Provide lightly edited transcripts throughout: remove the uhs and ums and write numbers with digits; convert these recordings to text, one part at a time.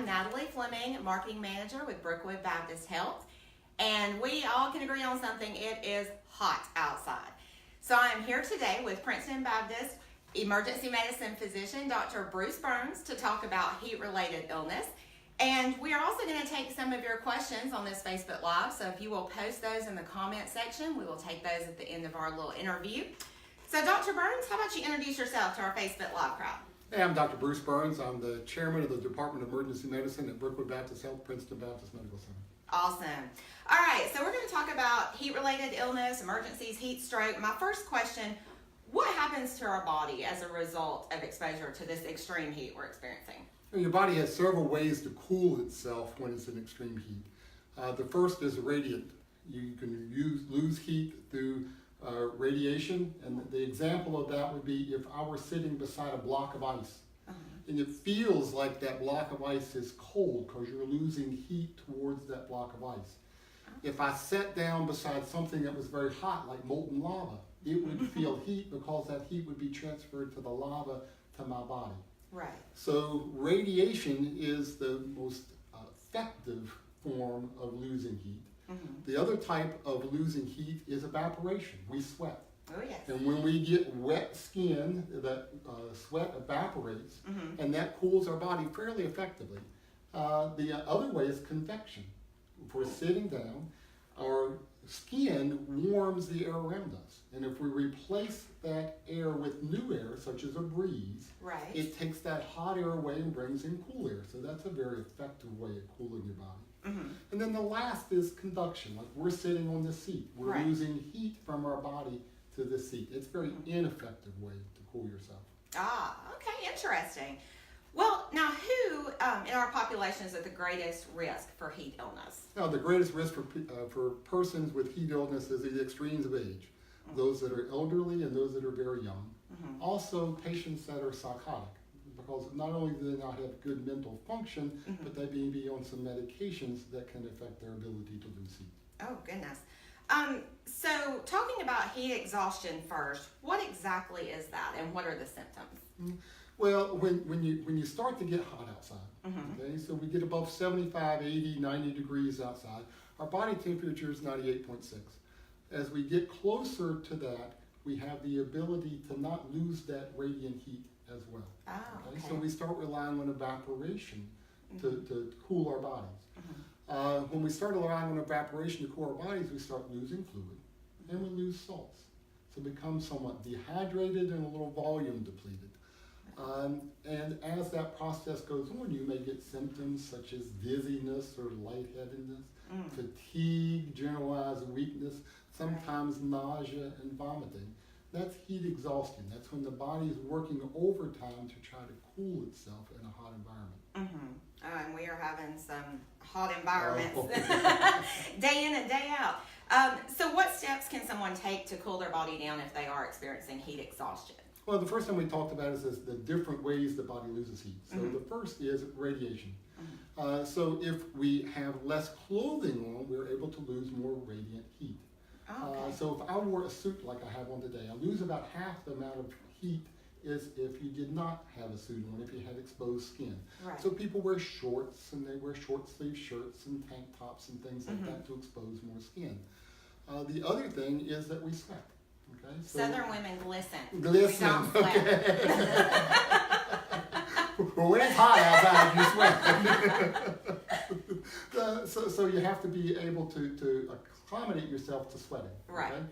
I'm Natalie Fleming, Marketing Manager with Brookwood Baptist Health, and we all can agree on something. It is hot outside. So I'm here today with Princeton Baptist Emergency Medicine Physician, Dr. Bruce Burns, to talk about heat-related illness. And we are also going to take some of your questions on this Facebook Live, so if you will post those in the comment section, we will take those at the end of our little interview. So Dr. Burns, how about you introduce yourself to our Facebook Live crowd? Hey, I'm Dr. Bruce Burns. I'm the chairman of the Department of Emergency Medicine at Brookwood Baptist Health, Princeton Baptist Medical Center. Awesome. All right, so we're going to talk about heat-related illness, emergencies, heat stroke. My first question, what happens to our body as a result of exposure to this extreme heat we're experiencing? Your body has several ways to cool itself when it's in extreme heat. The first is radiant. You can lose heat through radiation, and the example of that would be if I were sitting beside a block of ice, and it feels like that block of ice is cold because you're losing heat towards that block of ice. If I sat down beside something that was very hot, like molten lava, it would feel heat because that heat would be transferred to the lava to my body. Right. So radiation is the most effective form of losing heat. The other type of losing heat is evaporation. We sweat. Oh, yes. And when we get wet skin, that sweat evaporates, and that cools our body fairly effectively. The other way is convection. If we're sitting down, our skin warms the air around us. And if we replace that air with new air, such as a breeze, Right. it takes that hot air away and brings in cool air. So that's a very effective way of cooling your body. And then the last is conduction. Like we're sitting on the seat. We're Right. losing heat from our body to the seat. It's a very ineffective way to cool yourself. Okay, interesting. Well, now who in our population is at the greatest risk for heat illness? Now, the greatest risk for persons with heat illness is the extremes of age. Those that are elderly and those that are very young. Also, patients that are psychotic, because not only do they not have good mental function, but they may be on some medications that can affect their ability to lose heat. Oh, goodness. So talking about heat exhaustion first, what exactly is that and what are the symptoms? Well, when you start to get hot outside, okay, so we get above 75, 80, 90 degrees outside, our body temperature is 98.6. As we get closer to that, we have the ability to not lose that radiant heat as well. Okay? So we start relying on evaporation to cool our bodies. When we start relying on evaporation to cool our bodies, we start losing fluid and we lose salts. So we become somewhat dehydrated and a little volume depleted. And as that process goes on, you may get symptoms such as dizziness or lightheadedness, fatigue, generalized weakness, sometimes nausea and vomiting. That's heat exhaustion. That's when the body is working overtime to try to cool itself in a hot environment. And we are having some hot environments day in and day out. So what steps can someone take to cool their body down if they are experiencing heat exhaustion? Well, the first thing we talked about is the different ways the body loses heat. So the first is radiation. So if we have less clothing on, we're able to lose more radiant heat. So if I wore a suit like I have on today, I lose about half the amount of heat as if you did not have a suit on, if you had exposed skin. Right. So people wear shorts, and they wear short sleeve shirts and tank tops and things like that to expose more skin. The other thing is that we sweat. Okay, so Southern women glisten. Glisten, We don't sweat. okay. Well, when it's hot outside, you sweat. So you have to be able to accommodate yourself to sweating. Right. Okay?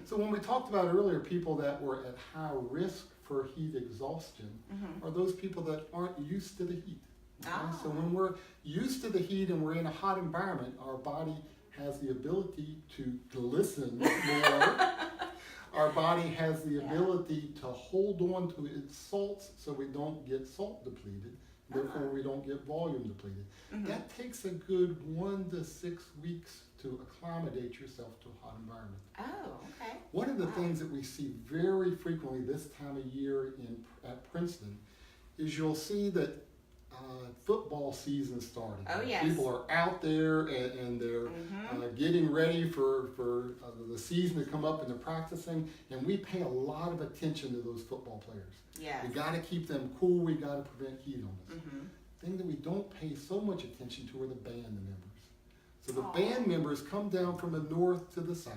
So when we talked about earlier, people that were at high risk for heat exhaustion are those people that aren't used to the heat. Okay? So when we're used to the heat and we're in a hot environment, our body has the ability to glisten more. Our body has the ability to hold on to its salts so we don't get salt depleted, therefore we don't get volume depleted. That takes a good 1 to 6 weeks to accommodate yourself to a hot environment. Oh, okay. One of the things that we see very frequently this time of year at Princeton is you'll see that football season starting. Oh, yes. People are out there and they're getting ready for the season to come up and they're practicing, and we pay a lot of attention to those football players. Yes. We got to keep them cool. We got to prevent heat illness. thing that we don't pay so much attention to are the band members. So the Aw. band members come down from the north to the south.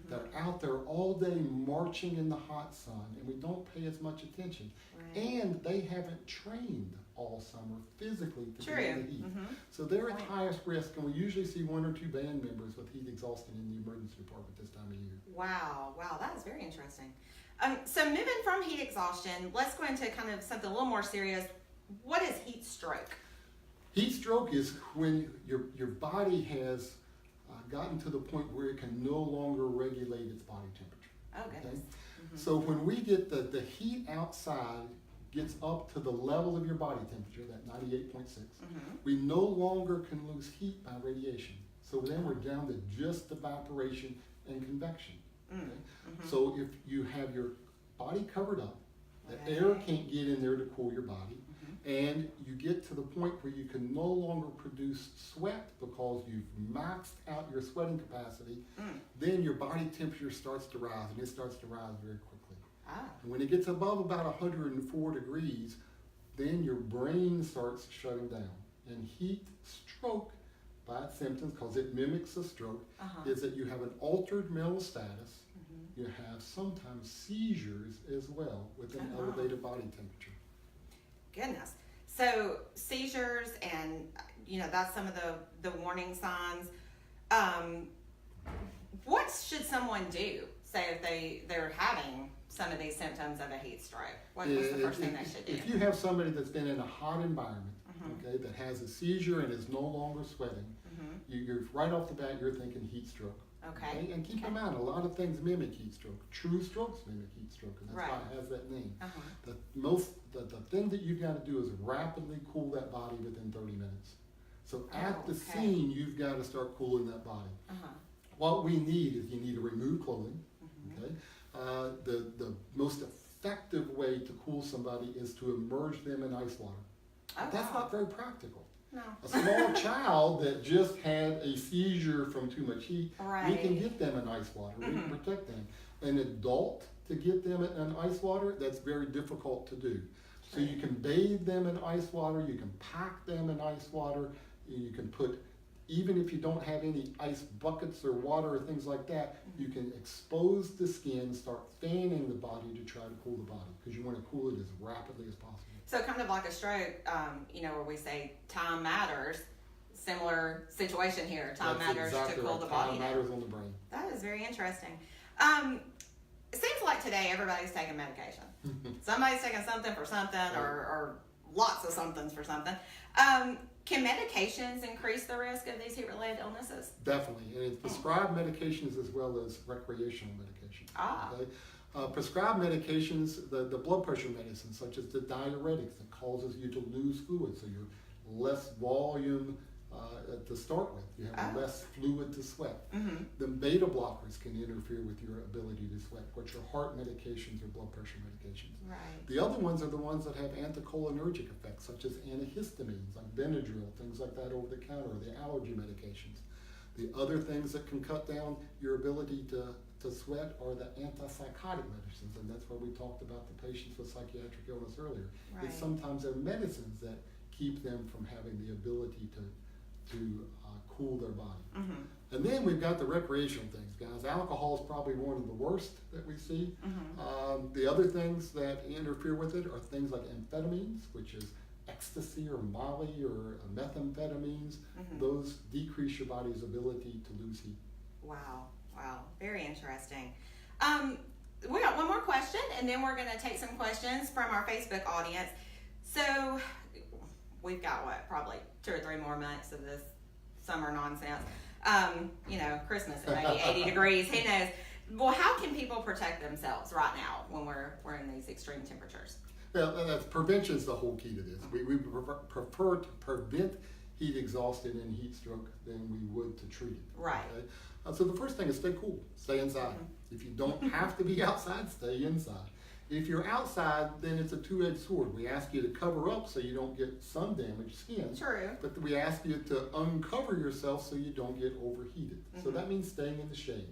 They're out there all day marching in the hot sun, and we don't pay as much attention. Right. And they haven't trained all summer physically to True. be in the heat. So they're at Right. highest risk, and we usually see 1 or 2 band members with heat exhaustion in the emergency department this time of year. Wow, that is very interesting. So moving from heat exhaustion, let's go into kind of something a little more serious. What is heat stroke? Heat stroke is when your body has gotten to the point where it can no longer regulate its body temperature. Oh, goodness. So when we get the heat outside gets up to the level of your body temperature, that 98.6, we no longer can lose heat by radiation. So then we're down to just evaporation and convection. Okay? So if you have your body covered up, the air can't get in there to cool your body, and you get to the point where you can no longer produce sweat because you've maxed out your sweating capacity, then your body temperature starts to rise, and it starts to rise very quickly. And when it gets above about 104 degrees, then your brain starts shutting down. And heat stroke, by its symptoms, because it mimics a stroke, is that you have an altered mental status. You have sometimes seizures as well with an elevated body temperature. Goodness. So seizures, and that's some of the warning signs. What should someone do, say if they're having some of these symptoms of a heat stroke? What's the first thing they should do? If you have somebody that's been in a hot environment, okay, that has a seizure and is no longer sweating, you're right off the bat, you're thinking heat stroke. Okay. And keep in mind, a lot of things mimic heat stroke. True strokes mimic heat stroke, and that's why it has that name. The thing that you've got to do is rapidly cool that body within 30 minutes. So at the scene, you've got to start cooling that body. What we need is you need to remove clothing. Okay. The most effective way to cool somebody is to immerse them in ice water. That's not very practical. No. A small child that just had a seizure from too much heat, we can get them in ice water. We can protect them. An adult, to get them in ice water, that's very difficult to do. So you can bathe them in ice water, you can pack them in ice water, you can put, even if you don't have any ice buckets or water or things like that, you can expose the skin, start fanning the body to try to cool the body, because you want to cool it as rapidly as possible. So kind of like a stroke, where we say time matters, similar situation here. Time matters to cool the body. Time matters on the brain. That is very interesting. It seems like today everybody's taking medication. Somebody's taking something for something, or lots of somethings for something. Can medications increase the risk of these heat-related illnesses? Definitely, and it's prescribed medications as well as recreational medications. Okay? Prescribed medications, the blood pressure medicines, such as the diuretics that causes you to lose fluid, so you're less volume to start with. You have less fluid to sweat. The beta blockers can interfere with your ability to sweat, which are heart medications or blood pressure medications. Right. The other ones are the ones that have anticholinergic effects, such as antihistamines, like Benadryl, things like that over the counter, or the allergy medications. The other things that can cut down your ability to sweat are the antipsychotic medicines, and that's where we talked about the patients with psychiatric illness earlier. Right. It's sometimes they're medicines that keep them from having the ability to cool their body. And then we've got the recreational things, guys. Alcohol is probably one of the worst that we see. The other things that interfere with it are things like amphetamines, which is ecstasy or Molly or methamphetamines. Those decrease your body's ability to lose heat. Wow, very interesting. We got one more question, and then we're going to take some questions from our Facebook audience. So we've got probably 2 or 3 more months of this summer nonsense. Christmas at maybe 80 degrees, who knows? Well, how can people protect themselves right now when we're in these extreme temperatures? Well, prevention is the whole key to this. We prefer to prevent heat exhaustion and heat stroke than we would to treat it. Right. Okay? So the first thing is stay cool, stay inside. If you don't have to be outside, stay inside. If you're outside, then it's a two-edged sword. We ask you to cover up so you don't get sun-damaged skin. True. But we ask you to uncover yourself so you don't get overheated. So that means staying in the shade.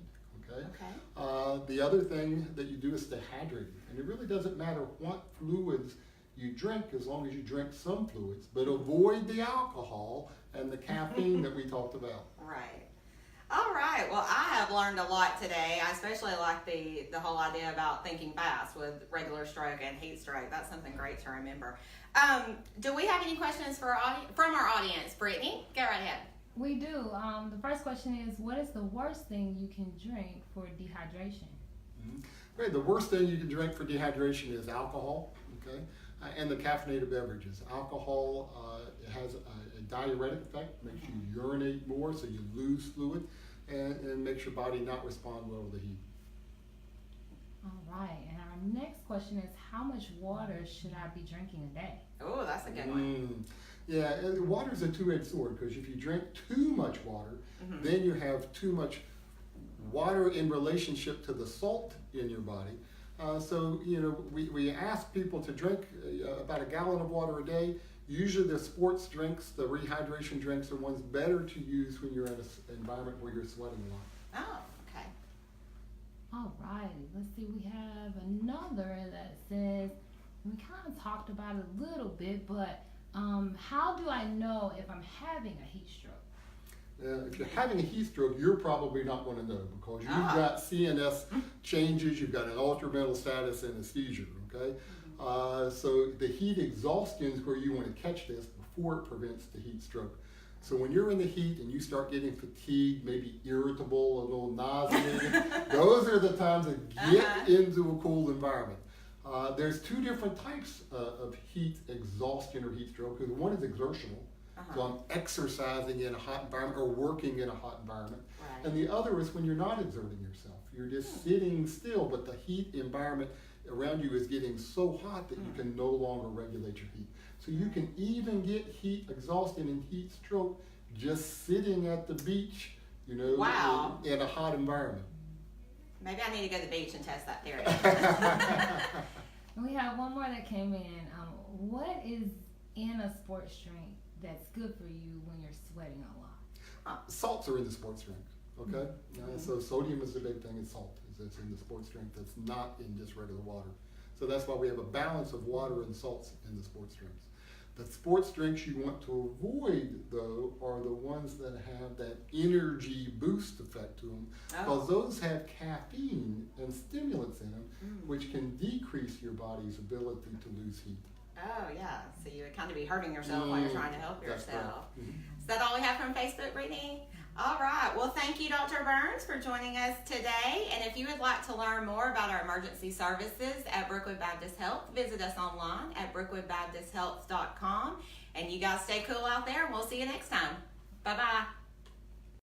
Okay. The other thing that you do is stay hydrated. And it really doesn't matter what fluids you drink as long as you drink some fluids, but avoid the alcohol and the caffeine that we talked about. Right. All right. Well, I have learned a lot today. I especially like the whole idea about thinking fast with regular stroke and heat stroke. That's something great to remember. Do we have any questions from our audience? Brittany, go right ahead. We do. The first question is, what is the worst thing you can drink for dehydration? Mm-hmm. Right, the worst thing you can drink for dehydration is alcohol, okay, and the caffeinated beverages. Alcohol has a diuretic effect, makes you urinate more, so you lose fluid, and makes your body not respond well to the heat. All right, and our next question is, how much water should I be drinking a day? Oh, that's a good one. Yeah, water is a two-edged sword, because if you drink too much water, then you have too much water in relationship to the salt in your body. So, we ask people to drink about a gallon of water a day. Usually the sports drinks, the rehydration drinks, are ones better to use when you're in an environment where you're sweating a lot. Oh, okay. All right, let's see, we have another that says, we kind of talked about it a little bit, but how do I know if I'm having a heat stroke? If you're having a heat stroke, you're probably not going to know, because you've got CNS changes, you've got an altered mental status, and a seizure, okay? So the heat exhaustion is where you want to catch this before it prevents the heat stroke. So when you're in the heat and you start getting fatigued, maybe irritable, a little nauseated, those are the times to get into a cool environment. There's two different types of heat exhaustion or heat stroke. One is exertional. So I'm exercising in a hot environment or working in a hot environment. Right. And the other is when you're not exerting yourself. You're just sitting still, but the heat environment around you is getting so hot that you can no longer regulate your heat. So you can even get heat exhaustion and heat stroke just sitting at the beach, Wow. in a hot environment. Maybe I need to go to the beach and test that theory. We have one more that came in. What is in a sports drink that's good for you when you're sweating a lot? Salts are in the sports drink, okay? So sodium is the big thing in salt. It's in the sports drink that's not in just regular water. So that's why we have a balance of water and salts in the sports drinks. The sports drinks you want to avoid, though, are the ones that have that energy boost effect to them, because those have caffeine and stimulants in them, which can decrease your body's ability to lose heat. Oh, yeah. So you would kind of be hurting yourself while you're trying to help That's yourself. right. Is that all we have from Facebook, Brittany? All right. Well, thank you, Dr. Burns, for joining us today. And if you would like to learn more about our emergency services at Brookwood Baptist Health, visit us online at brookwoodbaptisthealth.com. And you guys stay cool out there, and we'll see you next time. Bye-bye.